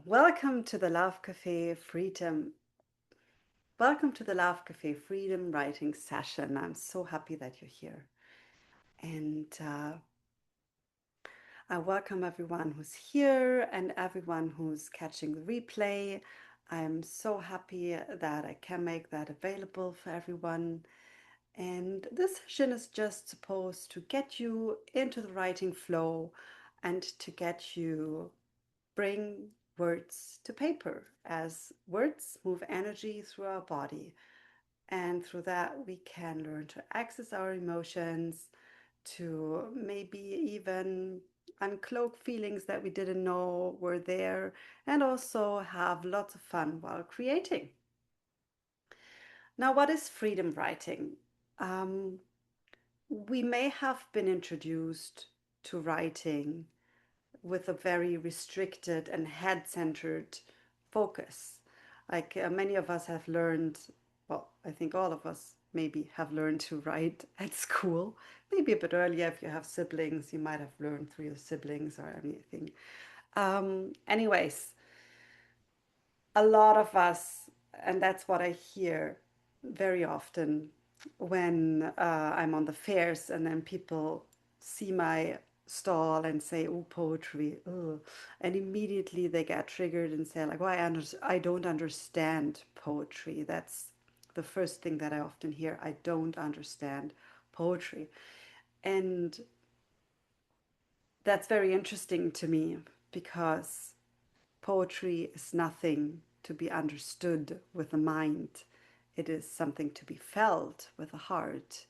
Welcome to the Love Cafe Freedom. Welcome to the Love Cafe Freedom Writing Session. I'm so happy that you're here. And I welcome everyone who's here and everyone who's catching the replay. I'm so happy that I can make that available for everyone. And this session is just supposed to get you into the writing flow and to get you bring words to paper, as words move energy through our body. And through that, we can learn to access our emotions, to maybe even uncloak feelings that we didn't know were there, and also have lots of fun while creating. Now, what is freedom writing? Um, we may have been introduced to writing with a very restricted and head centered focus. Like many of us have learned, well, I think all of us maybe have learned to write at school. Maybe a bit earlier if you have siblings, you might have learned through your siblings or anything. Anyways, a lot of us, and that's what I hear very often when I'm on the fairs and then people see my stall and say, "Oh, poetry," ugh. And immediately they get triggered and say, like, "Well, I don't understand poetry." That's the first thing that I often hear. I don't understand poetry. And that's very interesting to me because poetry is nothing to be understood with the mind. It is something to be felt with the heart.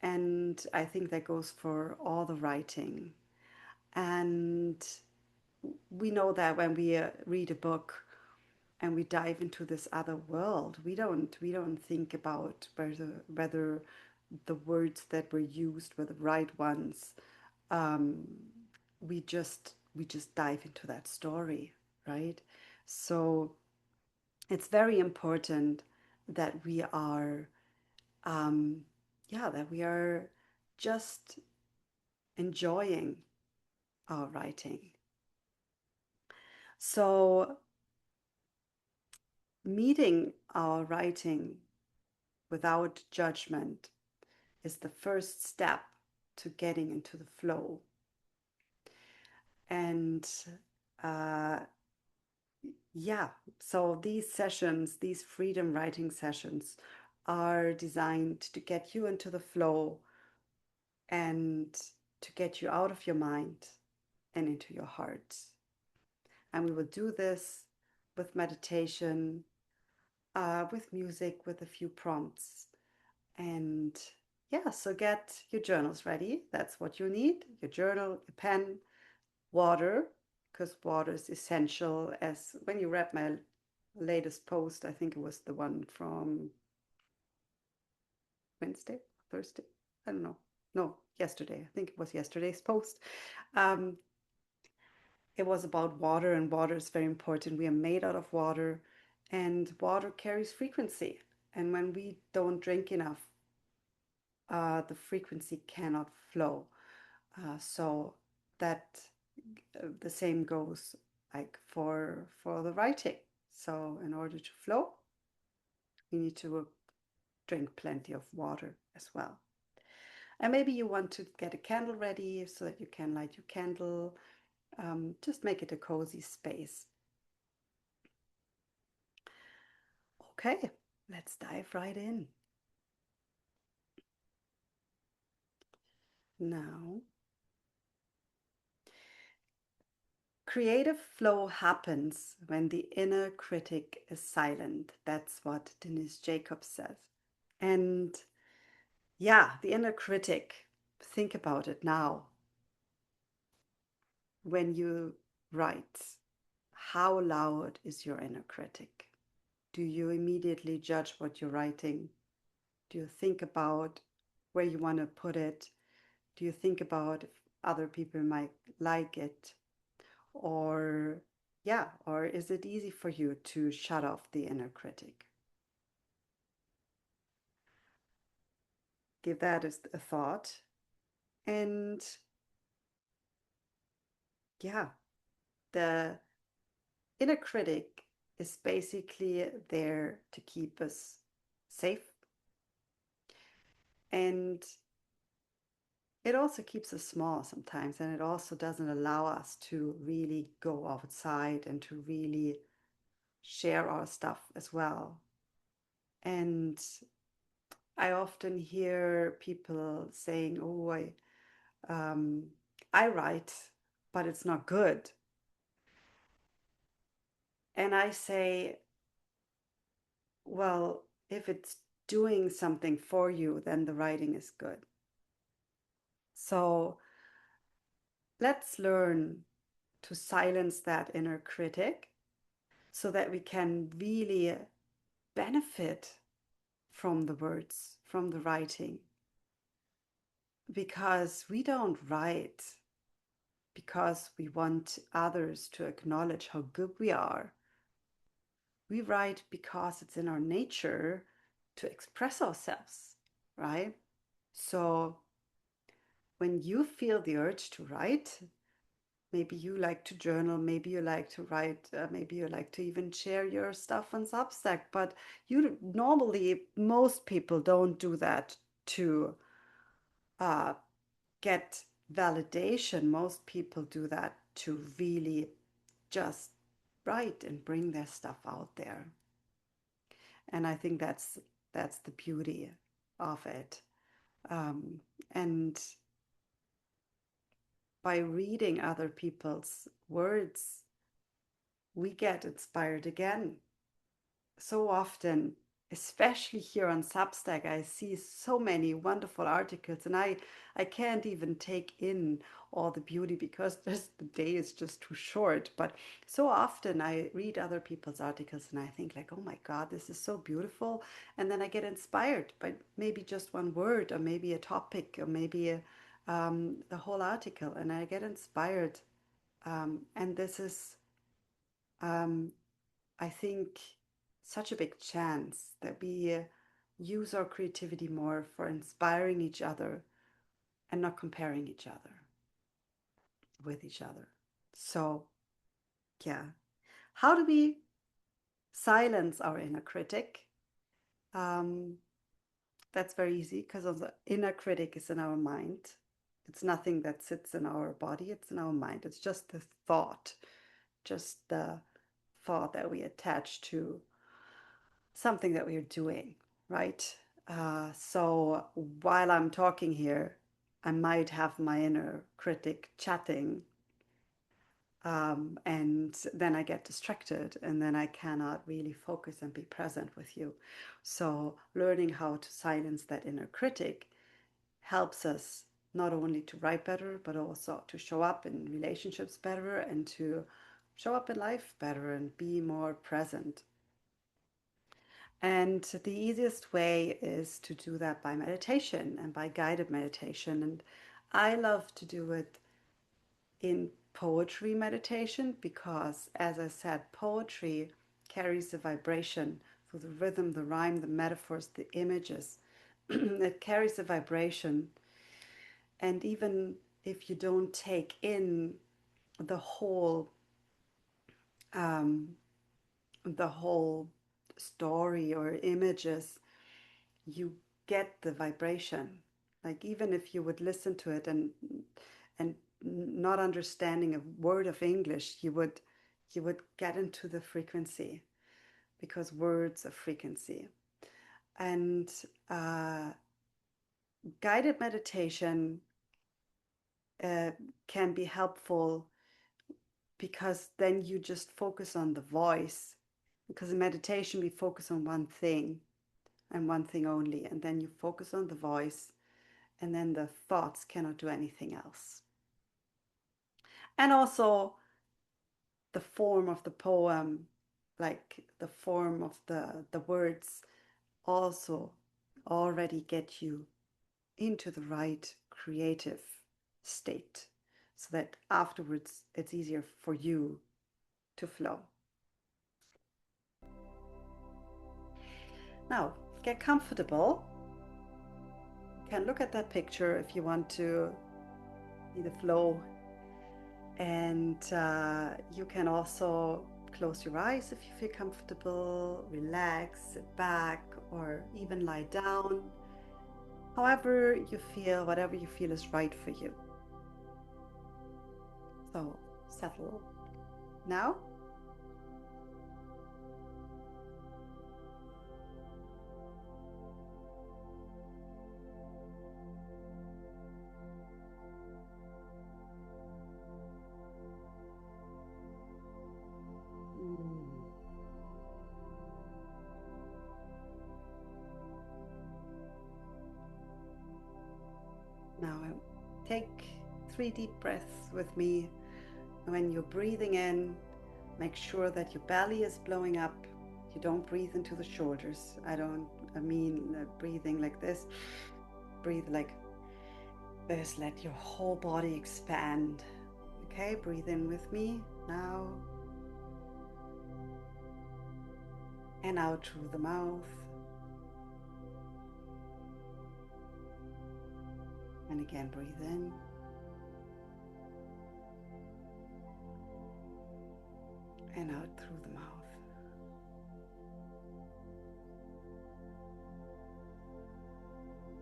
And I think that goes for all the writing. And we know that when we read a book and we dive into this other world, we don't think about whether the words that were used were the right ones. Um, we just dive into that story, right? So it's very important that we are, um, yeah, that we are just enjoying our writing. So meeting our writing without judgment is the first step to getting into the flow. And uh, yeah, so these sessions, these freedom writing sessions, are designed to get you into the flow and to get you out of your mind and into your heart. And we will do this with meditation, with music, with a few prompts. And yeah, so get your journals ready. That's what you need: your journal, your pen, water, because water is essential. As when you read my latest post, I think it was the one from Wednesday, Thursday, I don't know. No, yesterday. I think it was yesterday's post. Um, it was about water, and water is very important. We are made out of water, and water carries frequency. And when we don't drink enough, the frequency cannot flow. So that the same goes like for the writing. So in order to flow, you need to drink plenty of water as well. And maybe you want to get a candle ready so that you can light your candle. Just make it a cozy space. Okay, let's dive right in. Now, creative flow happens when the inner critic is silent. That's what Denise Jacobs says. And yeah, the inner critic, think about it now. When you write, how loud is your inner critic? Do you immediately judge what you're writing? Do you think about where you want to put it? Do you think about if other people might like it? Or, yeah, or is it easy for you to shut off the inner critic? Give that a thought. And yeah, the inner critic is basically there to keep us safe, and it also keeps us small sometimes, and it also doesn't allow us to really go outside and to really share our stuff as well. And I often hear people saying, "Oh, I write, but it's not good." And I say, well, if it's doing something for you, then the writing is good. So let's learn to silence that inner critic so that we can really benefit from the words, from the writing. Because we don't write because we want others to acknowledge how good we are. We write because it's in our nature to express ourselves, right? So when you feel the urge to write, maybe you like to journal, maybe you like to write, maybe you like to even share your stuff on Substack, but you normally, most people don't do that to uh, get validation. Most people do that to really just write and bring their stuff out there. And I think that's the beauty of it. Um, and by reading other people's words, we get inspired again. So often, especially here on Substack, I see so many wonderful articles, and I can't even take in all the beauty because the day is just too short. But so often I read other people's articles and I think like, oh my God, this is so beautiful. And then I get inspired by maybe just one word or maybe a topic or maybe the whole article, and I get inspired. And this is um, I think, such a big chance that we use our creativity more for inspiring each other and not comparing each other with each other. So, yeah. How do we silence our inner critic? Um, that's very easy because the inner critic is in our mind. It's nothing that sits in our body, it's in our mind. It's just the thought that we attach to something that we are doing, right? So while I'm talking here, I might have my inner critic chatting, and then I get distracted, and then I cannot really focus and be present with you. So, learning how to silence that inner critic helps us not only to write better, but also to show up in relationships better and to show up in life better and be more present. And the easiest way is to do that by meditation and by guided meditation. And I love to do it in poetry meditation because, as I said, poetry carries the vibration for the rhythm, the rhyme, the metaphors, the images. It carries the vibration. And even if you don't take in the whole, um, the whole story or images, you get the vibration. Like even if you would listen to it and not understanding a word of English, you would get into the frequency because words are frequency. And uh, guided meditation uh, can be helpful because then you just focus on the voice. Because in meditation we focus on one thing and one thing only, and then you focus on the voice, and then the thoughts cannot do anything else. And also the form of the poem, like the form of the words, also already get you into the right creative state so that afterwards it's easier for you to flow. Now, get comfortable. You can look at that picture if you want to see the flow. And you can also close your eyes if you feel comfortable, relax, sit back, or even lie down. However you feel, whatever you feel is right for you. So settle. Now, now take 3 deep breaths with me. When you're breathing in, make sure that your belly is blowing up. You don't breathe into the shoulders. I mean breathing like this. Breathe like this. Let your whole body expand. Okay, breathe in with me now. And out through the mouth. And again, breathe in. And out through the mouth.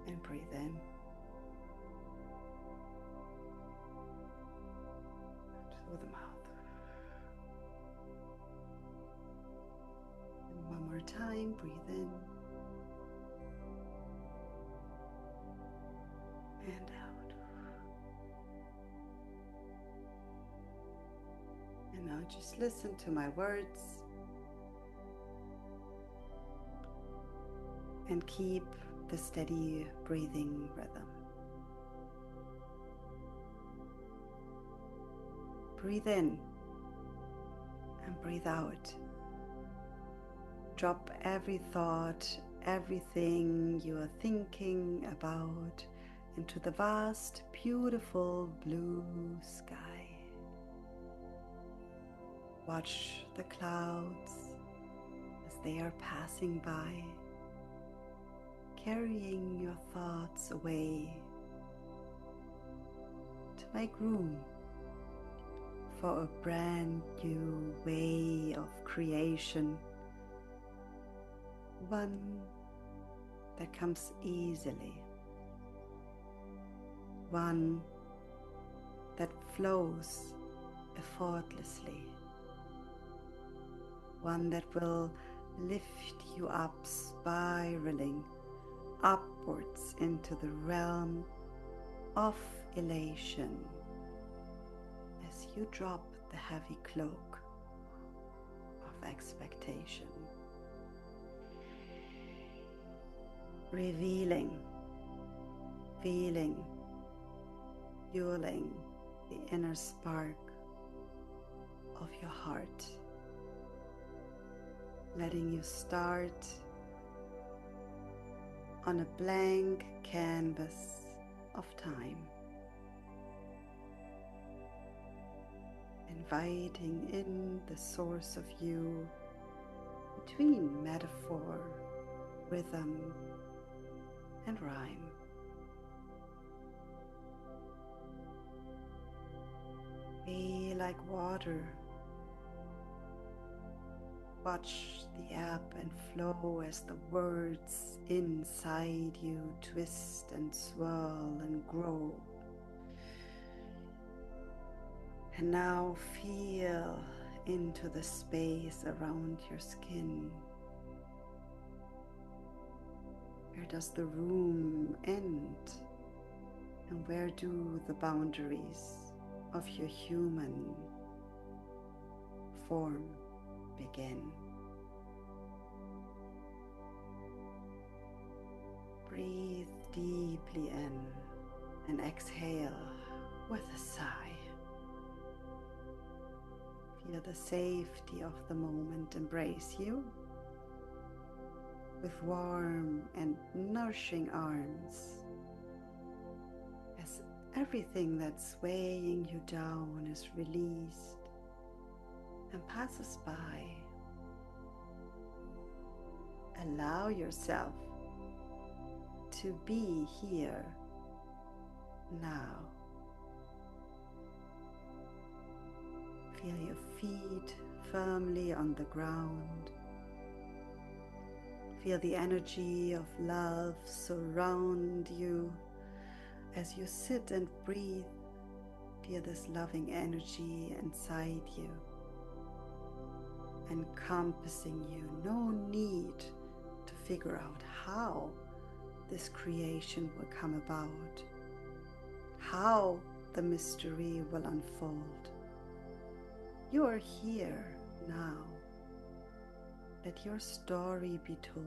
And breathe in. Through the mouth. And one more time, breathe in. And out. And now just listen to my words and keep the steady breathing rhythm. Breathe in and breathe out. Drop every thought, everything you are thinking about into the vast, beautiful blue sky. Watch the clouds as they are passing by, carrying your thoughts away to make room for a brand new way of creation, one that comes easily, one that flows effortlessly, one that will lift you up, spiraling upwards into the realm of elation as you drop the heavy cloak of expectation, revealing, feeling, fueling the inner spark of your heart, letting you start on a blank canvas of time, inviting in the source of you between metaphor, rhythm, and rhyme. Be like water. Watch the ebb and flow as the words inside you twist and swirl and grow. And now feel into the space around your skin. Where does the room end? And where do the boundaries of your human form begin? Breathe deeply in and exhale with a sigh. Feel the safety of the moment embrace you with warm and nourishing arms as everything that's weighing you down is released and passes by. Allow yourself to be here now. Feel your feet firmly on the ground. Feel the energy of love surround you as you sit and breathe. Feel this loving energy inside you, encompassing you. No need to figure out how this creation will come about, how the mystery will unfold. You are here now. Let your story be told.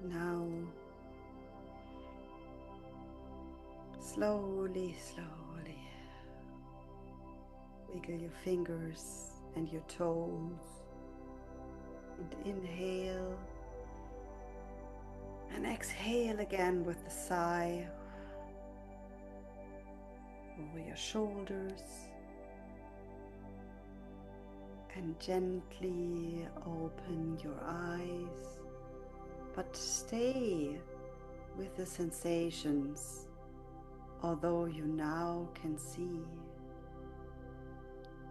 Now, slowly, slowly, wiggle your fingers and your toes, and inhale and exhale again with a sigh over your shoulders, and gently open your eyes, but stay with the sensations, although you now can see.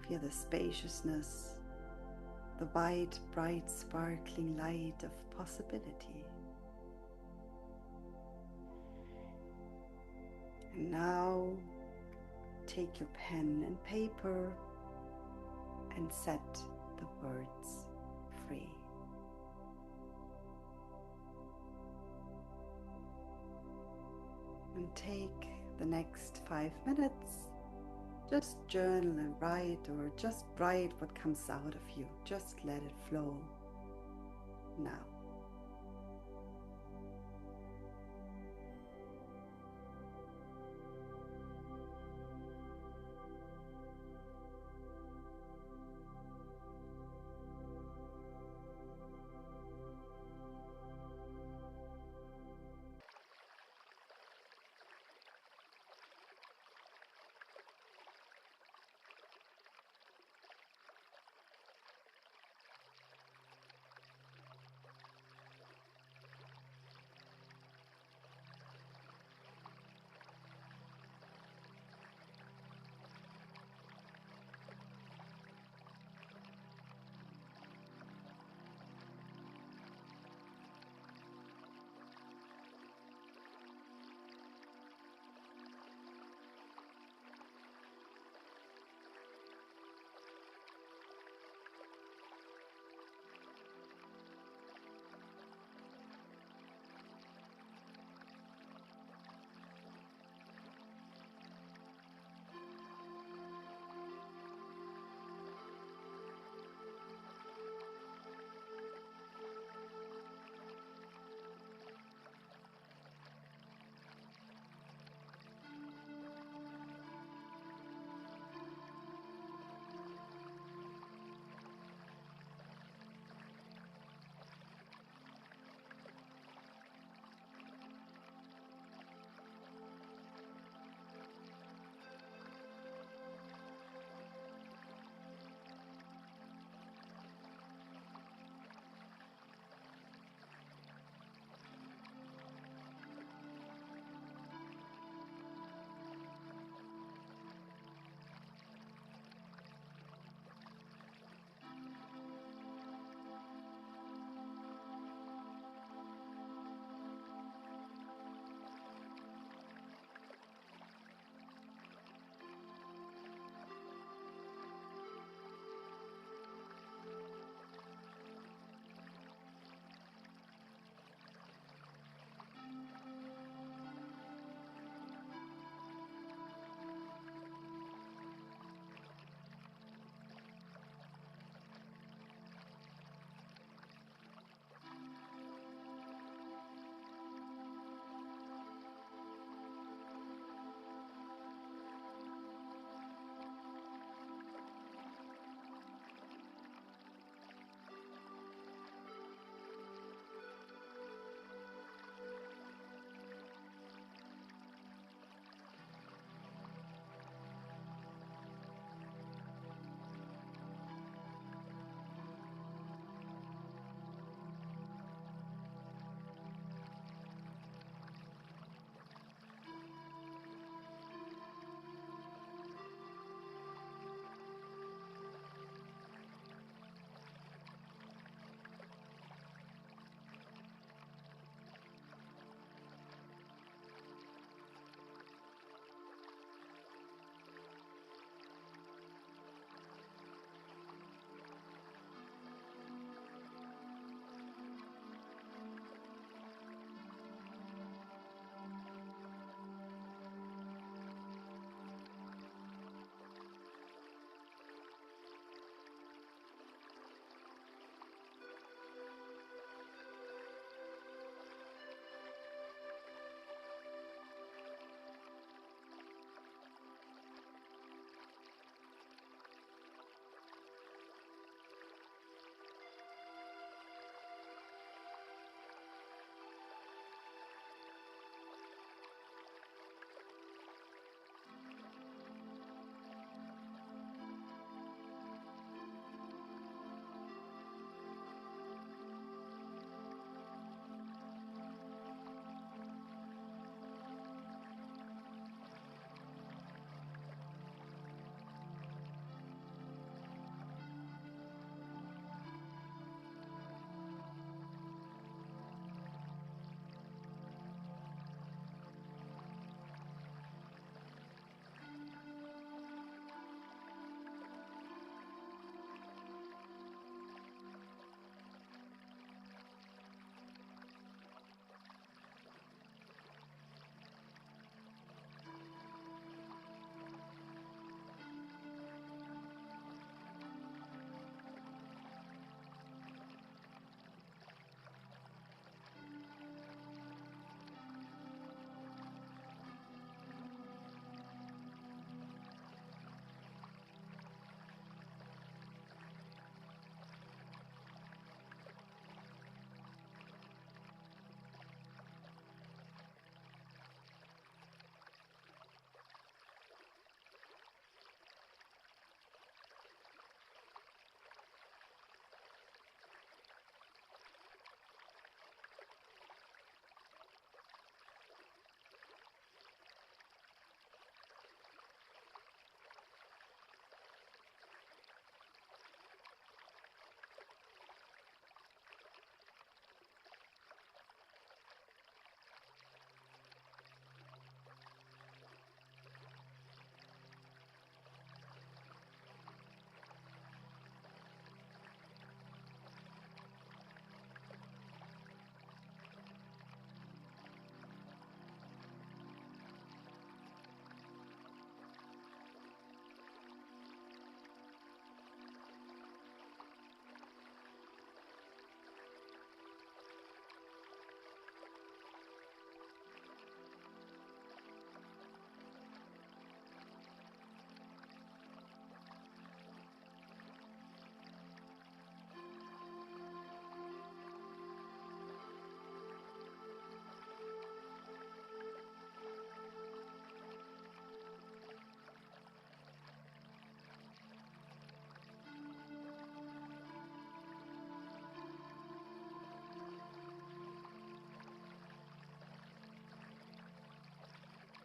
Feel the spaciousness, the wide, bright, sparkling light of possibility. And now take your pen and paper and set the words free. And take the next 5 minutes. Just journal and write, or just write what comes out of you. Just let it flow now.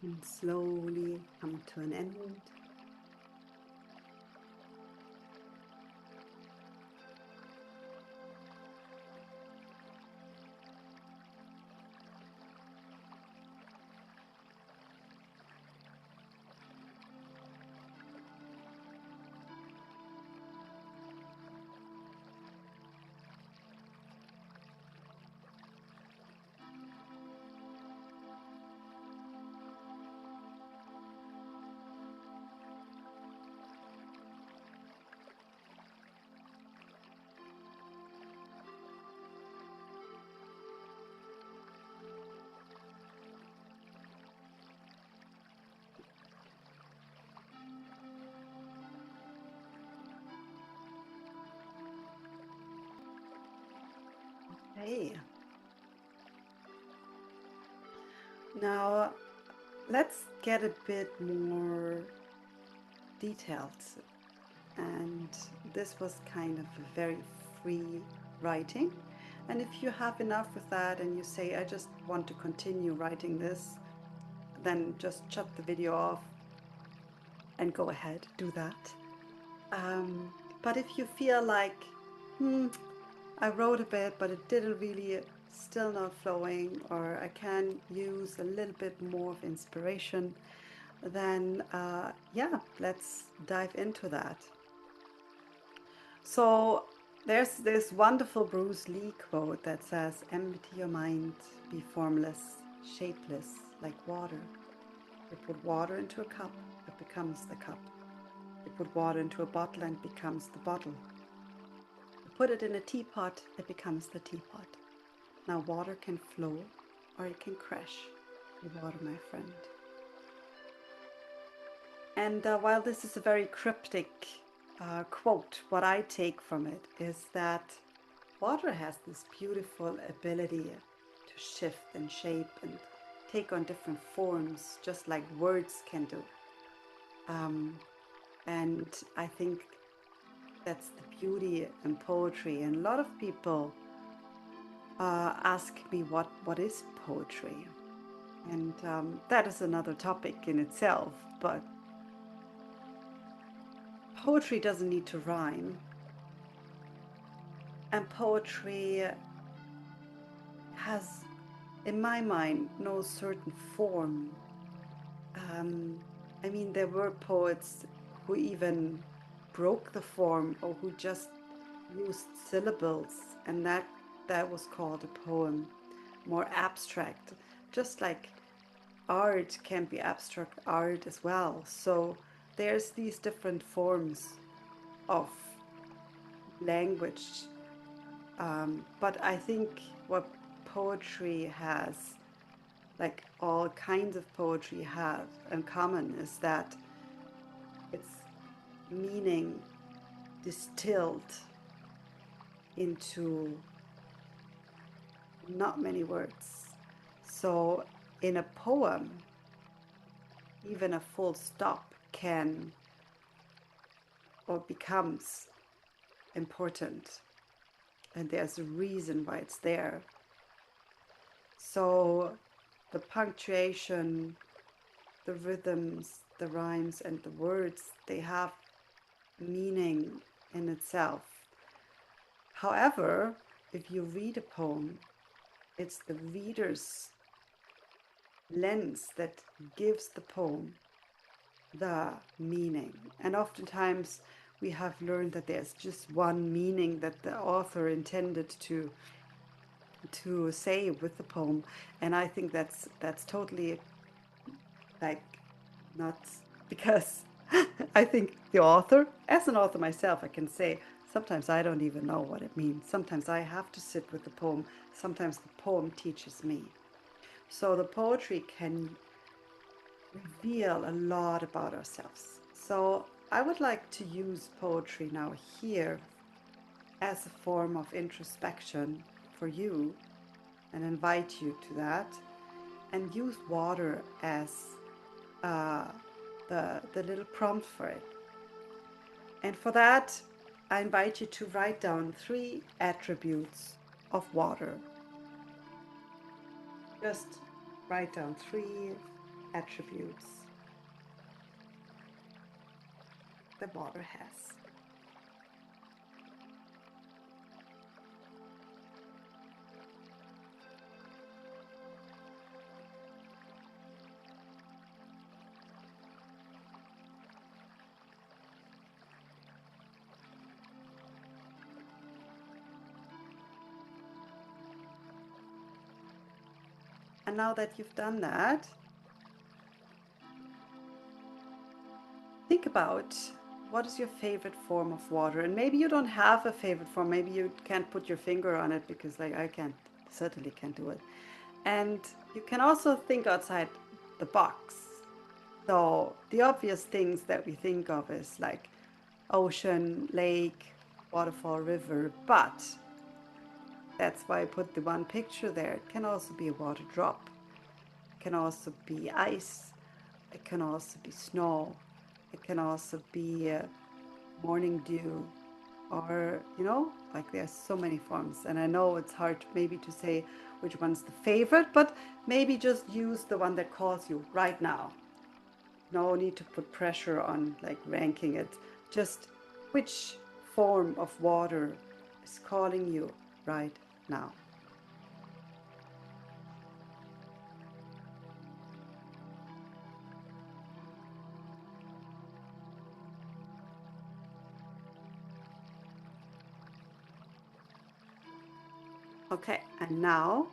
and slowly come to an end. Hey, now let's get a bit more detailed. And this was kind of a very free writing. And if you have enough with that and you say, I just want to continue writing this, then just shut the video off and go ahead, do that. But if you feel like, I wrote a bit, but it didn't really, still not flowing, or I can use a little bit more of inspiration, then yeah, let's dive into that. So there's this wonderful Bruce Lee quote that says, empty your mind, be formless, shapeless, like water. You put water into a cup, it becomes the cup. You put water into a bottle and it becomes the bottle. You put it in a teapot, it becomes the teapot. Now water can flow or it can crash. Water, my friend. And while this is a very cryptic quote, what I take from it is that water has this beautiful ability to shift and shape and take on different forms, just like words can do. And I think that's the beauty in poetry. And a lot of people ask me what is poetry, and that is another topic in itself. But poetry doesn't need to rhyme, and poetry has, in my mind, no certain form. I mean, there were poets who even broke the form or who just used syllables, and that was called a poem, more abstract. Just like art can be abstract art as well. So there's these different forms of language. But I think what poetry has, like all kinds of poetry have in common, is that it's meaning distilled into not many words. So in a poem, even a full stop can or becomes important, and there's a reason why it's there. So the punctuation, the rhythms, the rhymes, and the words, they have meaning in itself. However, if you read a poem, it's the reader's lens that gives the poem the meaning. And oftentimes we have learned that there's just one meaning that the author intended to say with the poem. And I think that's totally like not, because I think the author, as an author myself, I can say sometimes I don't even know what it means. Sometimes I have to sit with the poem. Sometimes the poem teaches me. So the poetry can reveal a lot about ourselves. So I would like to use poetry now here as a form of introspection for you and invite you to that, and use water as the little prompt for it. And for that, I invite you to write down 3 attributes of water. Just write down 3 attributes the water has. And now that you've done that, think about what is your favorite form of water. And maybe you don't have a favorite form. Maybe you can't put your finger on it because like I can't, certainly can't do it. And you can also think outside the box. So the obvious things that we think of is like ocean, lake, waterfall, river, but that's why I put the one picture there. It can also be a water drop. It can also be ice. It can also be snow. It can also be morning dew, or like there's so many forms. And I know it's hard maybe to say which one's the favorite, but maybe just use the one that calls you right now. No need to put pressure on like ranking it. Just which form of water is calling you right now. Okay, and now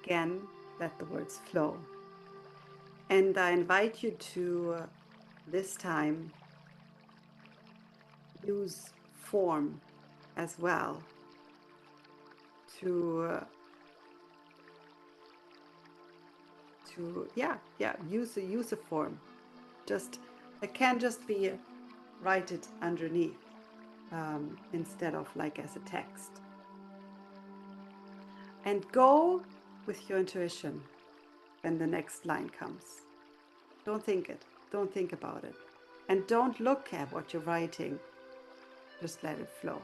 again let the words flow. And I invite you to this time use form as well to use a form. Just it can just be write it underneath instead of like as a text. And go with your intuition when the next line comes. Don't think it. Don't think about it. And don't look at what you're writing. Just let it flow.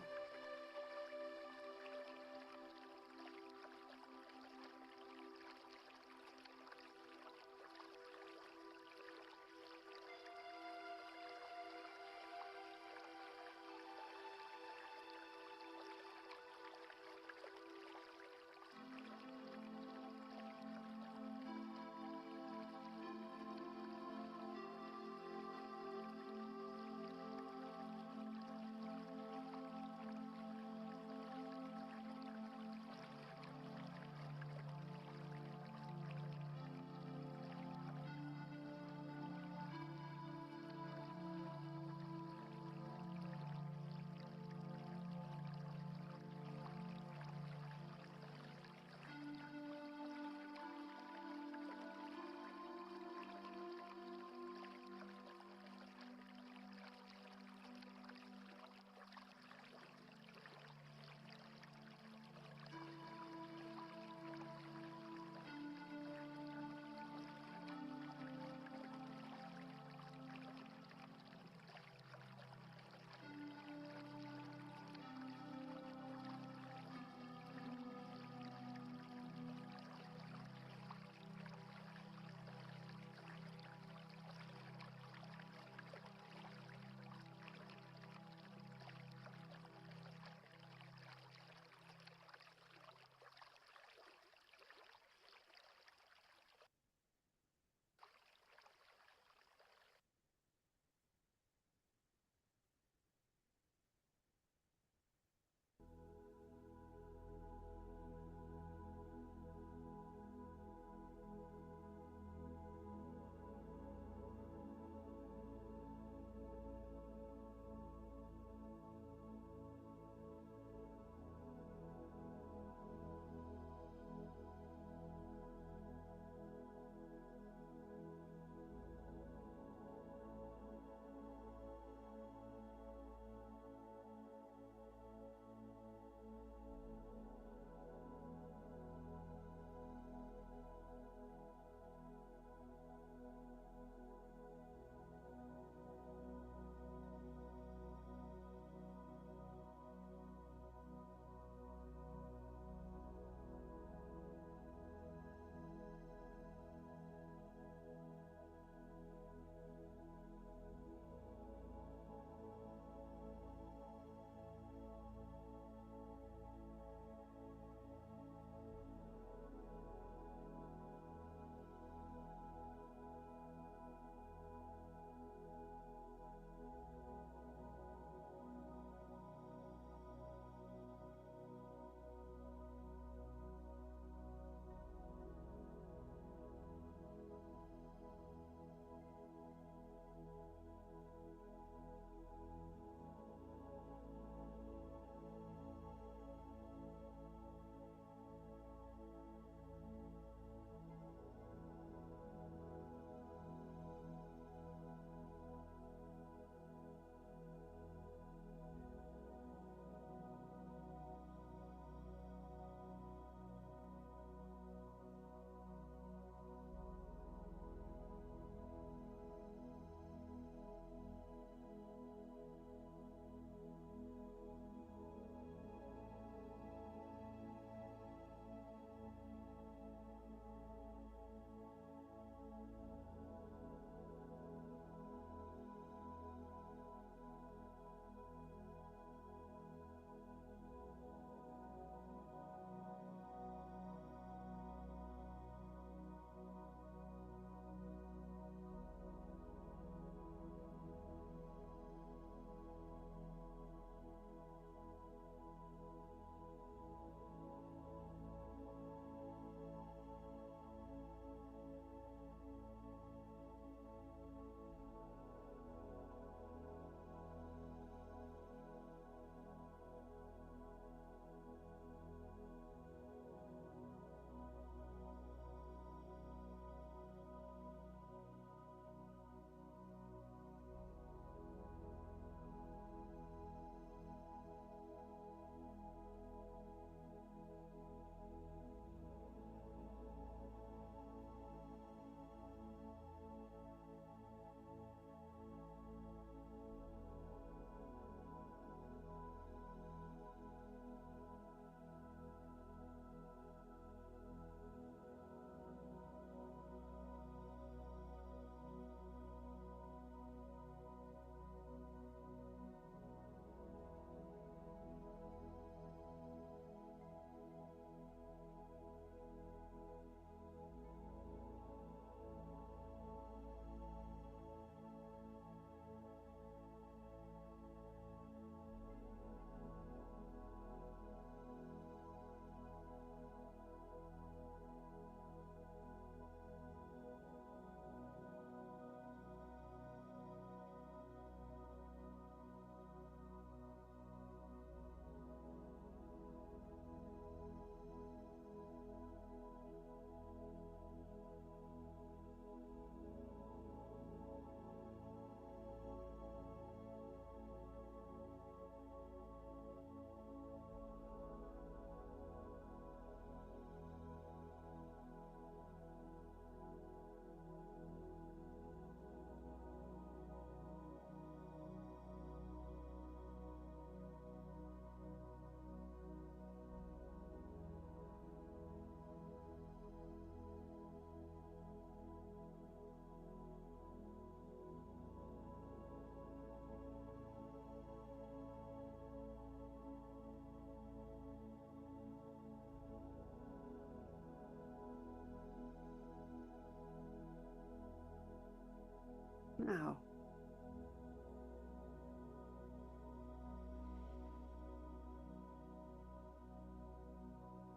now.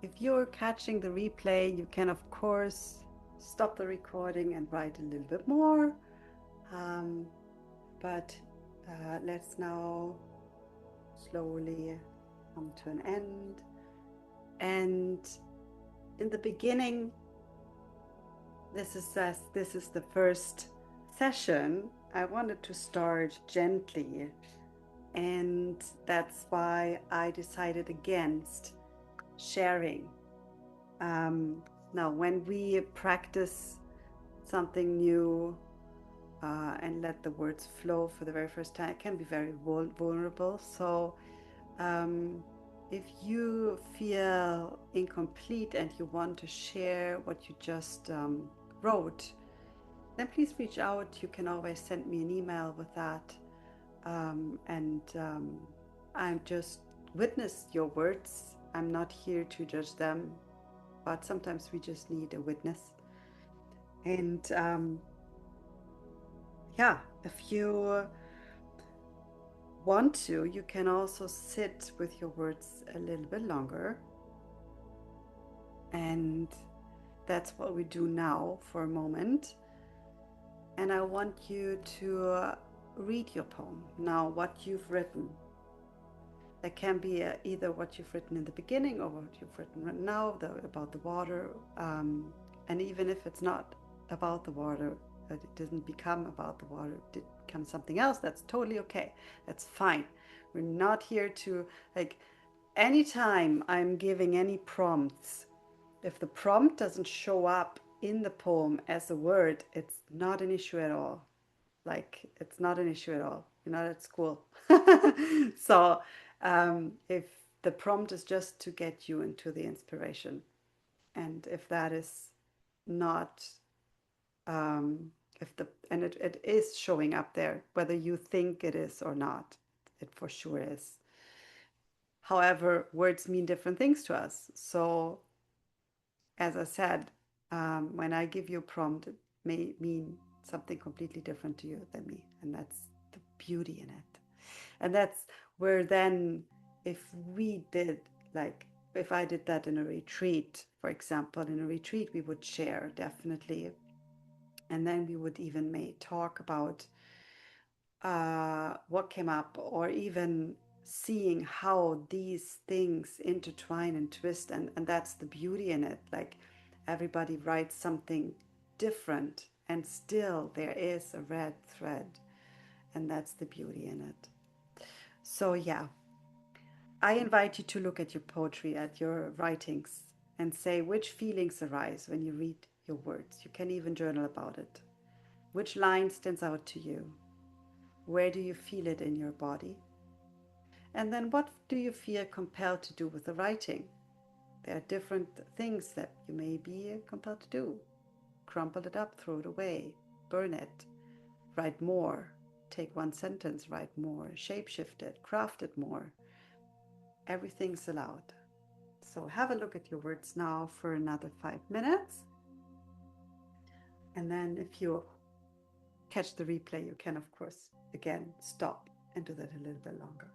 If you're catching the replay, you can, of course, stop the recording and write a little bit more. But let's now slowly come to an end. And in the beginning, this is the first session. I wanted to start gently, and that's why I decided against sharing. Now, when we practice something new and let the words flow for the very first time, it can be very vulnerable. So if you feel incomplete and you want to share what you just wrote, then please reach out. You can always send me an email with that. I'm just witness your words. I'm not here to judge them, but sometimes we just need a witness. And yeah, if you want to, you can also sit with your words a little bit longer. And that's what we do now for a moment. And I want you to read your poem now, what you've written. That can be either what you've written in the beginning or what you've written right now about the water. And even if it's not about the water, that it doesn't become about the water, it becomes something else, that's totally okay. That's fine. We're not here to, like, anytime I'm giving any prompts, if the prompt doesn't show up in the poem as a word, it's not an issue at all. Like, it's not an issue at all. You're not at school. So if the prompt is just to get you into the inspiration, and if that is not, if the, and it is showing up there, whether you think it is or not, it for sure is. However, words mean different things to us. So as I said, when I give you a prompt, it may mean something completely different to you than me. And that's the beauty in it. And that's where then, if we did, like, if I did that in a retreat, for example, in a retreat, we would share definitely. And then we would even may talk about what came up, or even seeing how these things intertwine and twist. And that's the beauty in it. Like, everybody writes something different, and still there is a red thread. And that's the beauty in it. So, yeah, I invite you to look at your poetry, at your writings, and say which feelings arise when you read your words. You can even journal about it. Which line stands out to you? Where do you feel it in your body? And then what do you feel compelled to do with the writing? There are different things that you may be compelled to do. Crumple it up, throw it away, burn it, write more, take one sentence, write more, shapeshift it, craft it more. Everything's allowed. So have a look at your words now for another 5 minutes. And then if you catch the replay, you can, of course, again, stop and do that a little bit longer.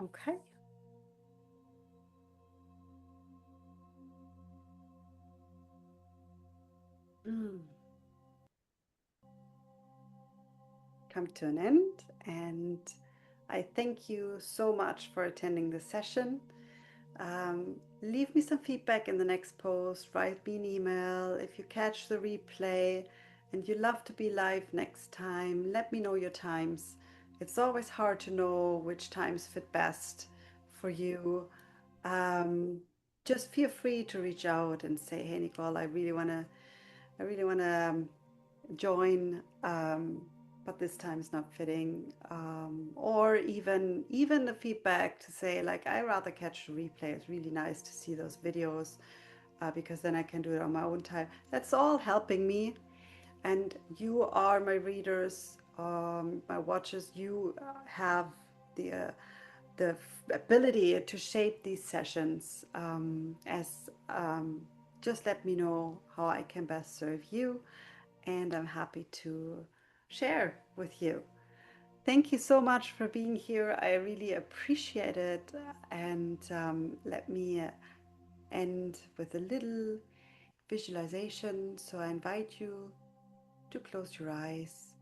Okay. Mm. Come to an end, and I thank you so much for attending the session. Leave me some feedback in the next post, write me an email. If you catch the replay and you love to be live next time, let me know your times. It's always hard to know which times fit best for you. Um, just feel free to reach out and say, "Hey, Nicole, I really wanna join, but this time is not fitting." Or even the feedback to say like, I rather catch the replay. It's really nice to see those videos because then I can do it on my own time. That's all helping me. And you are my readers, my watchers. You have the ability to shape these sessions as just let me know how I can best serve you, and I'm happy to share with you. Thank you so much for being here. I really appreciate it. And let me end with a little visualization. So I invite you to close your eyes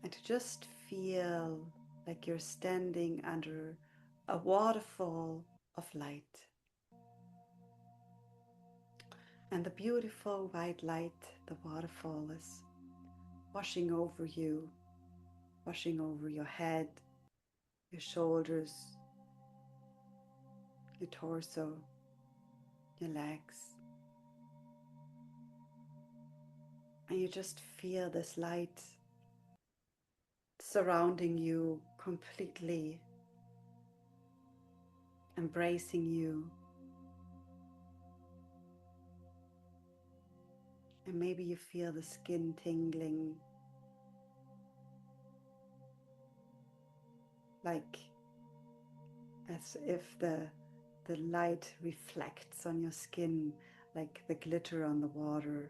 and to just feel like you're standing under a waterfall of light. And the beautiful white light, the waterfall, is washing over you, washing over your head, your shoulders, your torso, your legs. And you just feel this light surrounding you completely, embracing you. And maybe you feel the skin tingling, like as if the light reflects on your skin like the glitter on the water.